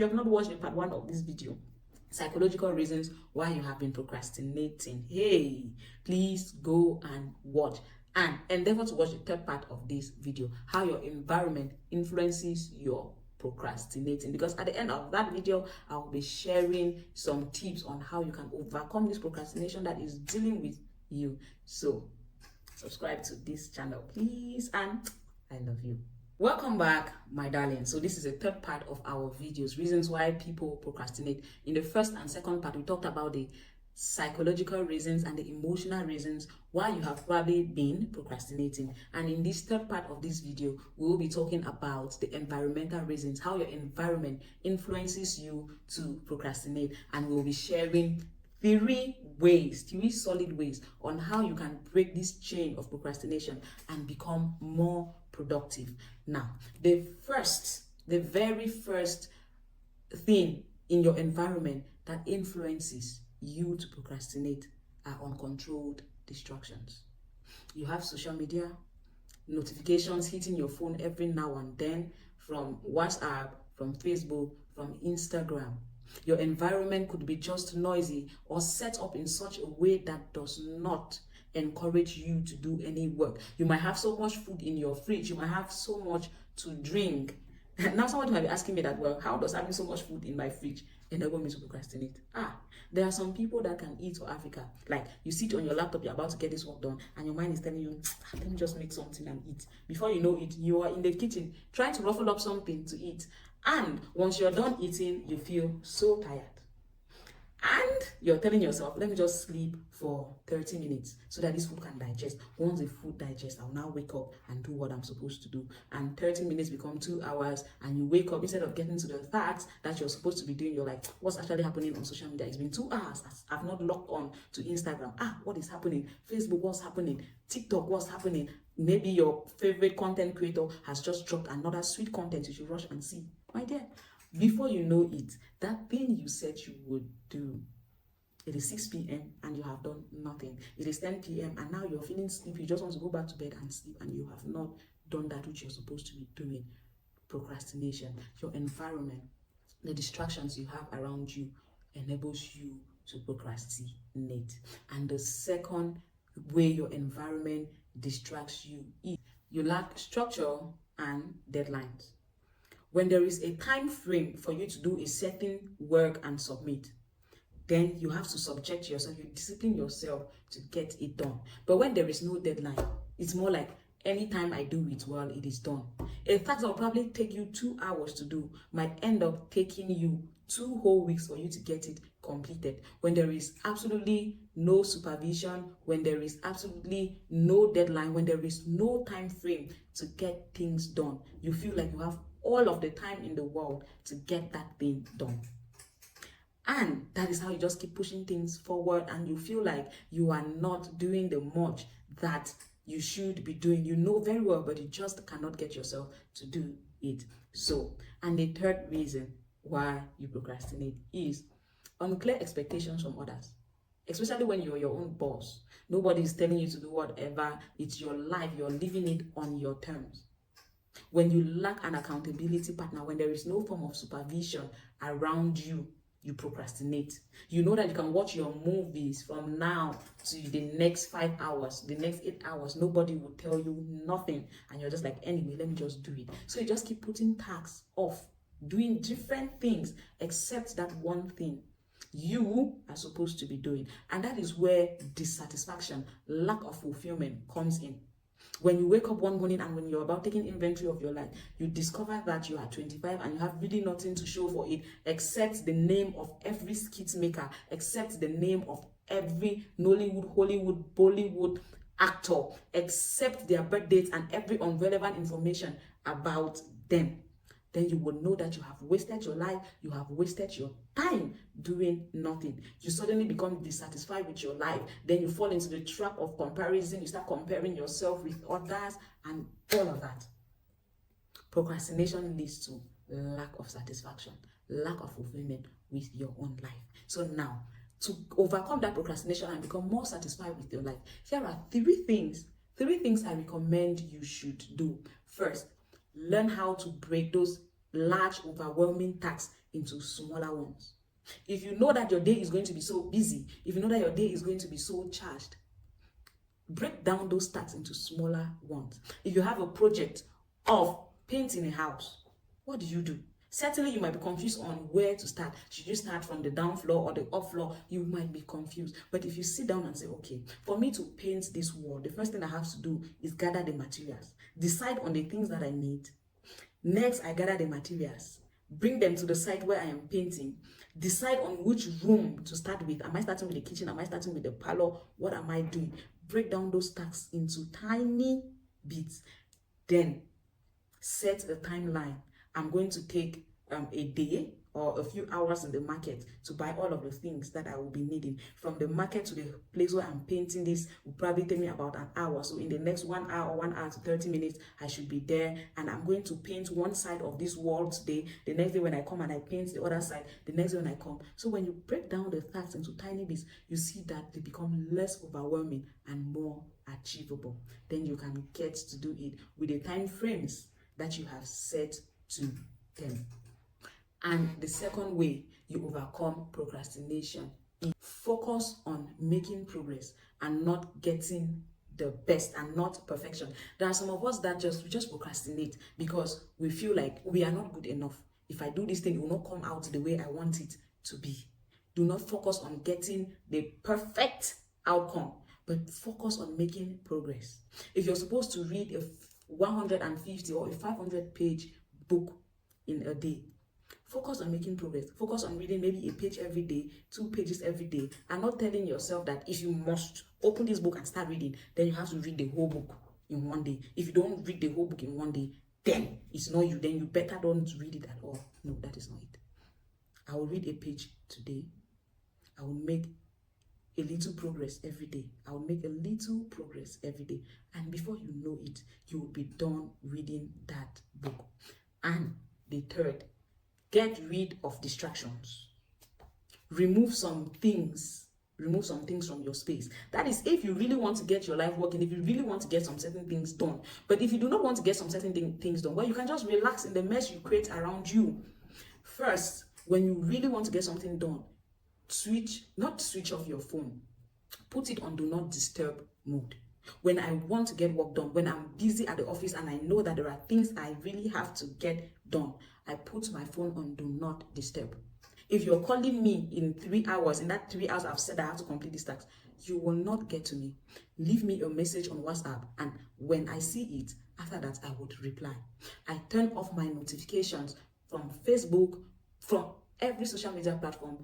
you have not watched part 1 of this video, psychological reasons why you have been procrastinating, hey, please go and watch and endeavor to watch the third part of this video, how your environment influences your procrastinating, because at the end of that video I will be sharing some tips on how you can overcome this procrastination that is dealing with you. So subscribe to this channel, please, and I love you. Welcome back, my darling. So this is a third part of our videos, reasons why people procrastinate. In the first and second part, we talked about the psychological reasons and the emotional reasons why you have probably been procrastinating. And in this third part of this video, we will be talking about the environmental reasons, how your environment influences you to procrastinate. And we'll be sharing three solid ways on how you can break this chain of procrastination and become more productive. Now, the very first thing in your environment that influences you to procrastinate are uncontrolled distractions. You have social media, notifications hitting your phone every now and then from WhatsApp, from Facebook, from Instagram. Your environment could be just noisy or set up in such a way that does not encourage you to do any work. You might have so much food in your fridge, you might have so much to drink. Now somebody might be asking me that, well, how does having so much food in my fridge enable me to procrastinate? There are some people that can eat for Africa. Like, you sit on your laptop, you're about to get this work done, and your mind is telling you, let me just make something and eat. Before you know it, you are in the kitchen trying to ruffle up something to eat. And once you're done eating, you feel so tired. And you're telling yourself, let me just sleep for 30 minutes so that this food can digest. Once the food digests, I'll now wake up and do what I'm supposed to do. And 30 minutes become 2 hours, and you wake up, instead of getting to the facts that you're supposed to be doing, you're like, what's actually happening on social media? It's been 2 hours. I've not logged on to Instagram. What is happening? Facebook, what's happening? TikTok, what's happening? Maybe your favorite content creator has just dropped another sweet content you should rush and see. My dear, before you know it, that thing you said you would do, it is 6 p.m. and you have done nothing. It is 10 p.m. and now you're feeling sleepy. You just want to go back to bed and sleep, and you have not done that which you're supposed to be doing. Procrastination. Your environment, the distractions you have around you enables you to procrastinate. And the second way your environment distracts you is you lack structure and deadlines. When there is a time frame for you to do a certain work and submit, then you have to subject yourself, you discipline yourself to get it done. But when there is no deadline, it's more like anytime I do it, well, it is done. A task that will probably take you 2 hours to do might end up taking you 2 whole weeks for you to get it completed. When there is absolutely no supervision, when there is absolutely no deadline, when there is no time frame to get things done, you feel like you have all of the time in the world to get that thing done. And that is how you just keep pushing things forward, and you feel like you are not doing the much that you should be doing. You know very well, but you just cannot get yourself to do it. So, and the third reason why you procrastinate is unclear expectations from others. Especially when you're your own boss. Nobody is telling you to do whatever. It's your life. You're living it on your terms. When you lack an accountability partner, when there is no form of supervision around you, you procrastinate. You know that you can watch your movies from now to the next 5 hours, the next 8 hours. Nobody will tell you nothing. And you're just like, anyway, let me just do it. So you just keep putting tasks off, doing different things except that one thing you are supposed to be doing. And that is where dissatisfaction, lack of fulfillment comes in. When you wake up one morning and when you're about taking inventory of your life, you discover that you are 25 and you have really nothing to show for it except the name of every skit maker, except the name of every Nollywood, Hollywood, Bollywood actor, except their birth dates and every irrelevant information about them. Then you will know that you have wasted your life, you have wasted your time doing nothing. You suddenly become dissatisfied with your life. Then you fall into the trap of comparison. You start comparing yourself with others and all of that. Procrastination leads to lack of satisfaction, lack of fulfillment with your own life. So now, to overcome that procrastination and become more satisfied with your life, here are three things I recommend you should do. First, learn how to break those large, overwhelming tasks into smaller ones. If you know that your day is going to be so busy, if you know that your day is going to be so charged, break down those tasks into smaller ones. If you have a project of painting a house, what do? Certainly, you might be confused on where to start. Should you start from the down floor or the up floor? You might be confused. But if you sit down and say, okay, for me to paint this wall, the first thing I have to do is gather the materials, decide on the things that I need. Next, I gather the materials, bring them to the site where I am painting, decide on which room to start with. Am I starting with the kitchen? Am I starting with the parlor? What am I doing? Break down those tasks into tiny bits. Then set the timeline. I'm going to take a day or a few hours in the market to buy all of the things that I will be needing. From the market to the place where I'm painting this will probably take me about an hour. So in the next 1 hour, 1 hour to 30 minutes, I should be there. And I'm going to paint one side of this wall today. The next day when I come and I paint the other side, the next day when I come. So when you break down the tasks into tiny bits, you see that they become less overwhelming and more achievable. Then you can get to do it with the time frames that you have set to them. And the second way you overcome procrastination is focus on making progress and not getting the best and not perfection. There are some of us that just procrastinate because we feel like we are not good enough. If I do this thing, it will not come out the way I want it to be. Do not focus on getting the perfect outcome, but focus on making progress. If you're supposed to read a 150 or a 500-page book in a day, focus on making progress. Focus on reading maybe a page every day, 2 pages every day, and not telling yourself that if you must open this book and start reading, then you have to read the whole book in one day. If you don't read the whole book in one day, then it's not you. Then you better don't read it at all. No, that is not it. I will read a page today. I will make a little progress every day. I will make a little progress every day. And before you know it, you will be done reading that book. And the third, get rid of distractions. Remove some things from your space. That is, if you really want to get your life working, if you really want to get some certain things done. But if you do not want to get some certain things done, well, you can just relax in the mess you create around you. First, when you really want to get something done, not switch off your phone. Put it on do not disturb mode. When I want to get work done, when I'm busy at the office and I know that there are things I really have to get done, I put my phone on do not disturb. If you're calling me in 3 hours, in that 3 hours I've said I have to complete this task, you will not get to me. Leave me a message on WhatsApp, and when I see it, after that I would reply. I turn off my notifications from Facebook, from every social media platform.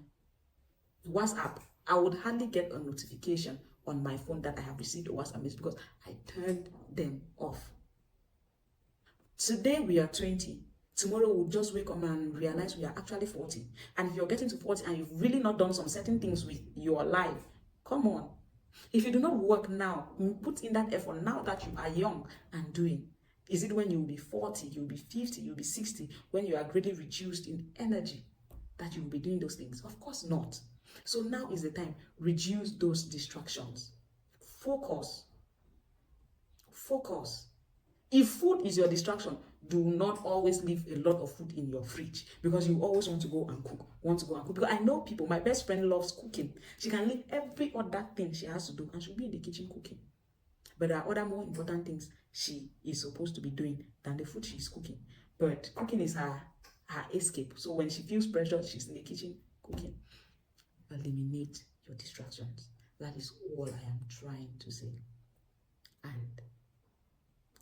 WhatsApp, I would hardly get a notification on my phone that I have received a WhatsApp message because I turned them off. Today we are 20. Tomorrow we'll just wake up and realize we are actually 40. And if you're getting to 40 and you've really not done some certain things with your life, come on. If you do not work now, put in that effort now that you are young and doing. Is it when you will be 40, you'll be 50, you'll be 60, when you are greatly reduced in energy that you will be doing those things? Of course not. So now is the time. Reduce those distractions. Focus. If food is your distraction, do not always leave a lot of food in your fridge because you always want to go and cook. Because I know people, my best friend loves cooking. She can leave every other thing she has to do and she'll be in the kitchen cooking. But there are other more important things she is supposed to be doing than the food she's cooking. But cooking is her escape. So when she feels pressure, she's in the kitchen cooking. Eliminate your distractions. That is all I am trying to say. And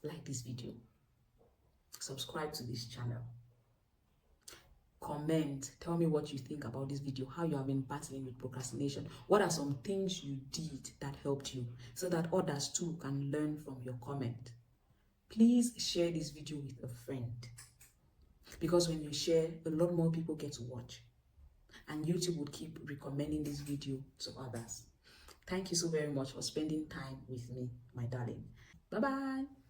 like this video, subscribe to this channel, comment, tell me what you think about this video, how you have been battling with procrastination, what are some things you did that helped you, so that others too can learn from your comment. Please share this video with a friend, because when you share, a lot more people get to watch, and YouTube will keep recommending this video to others. Thank you so very much for spending time with me, my darling. Bye-bye.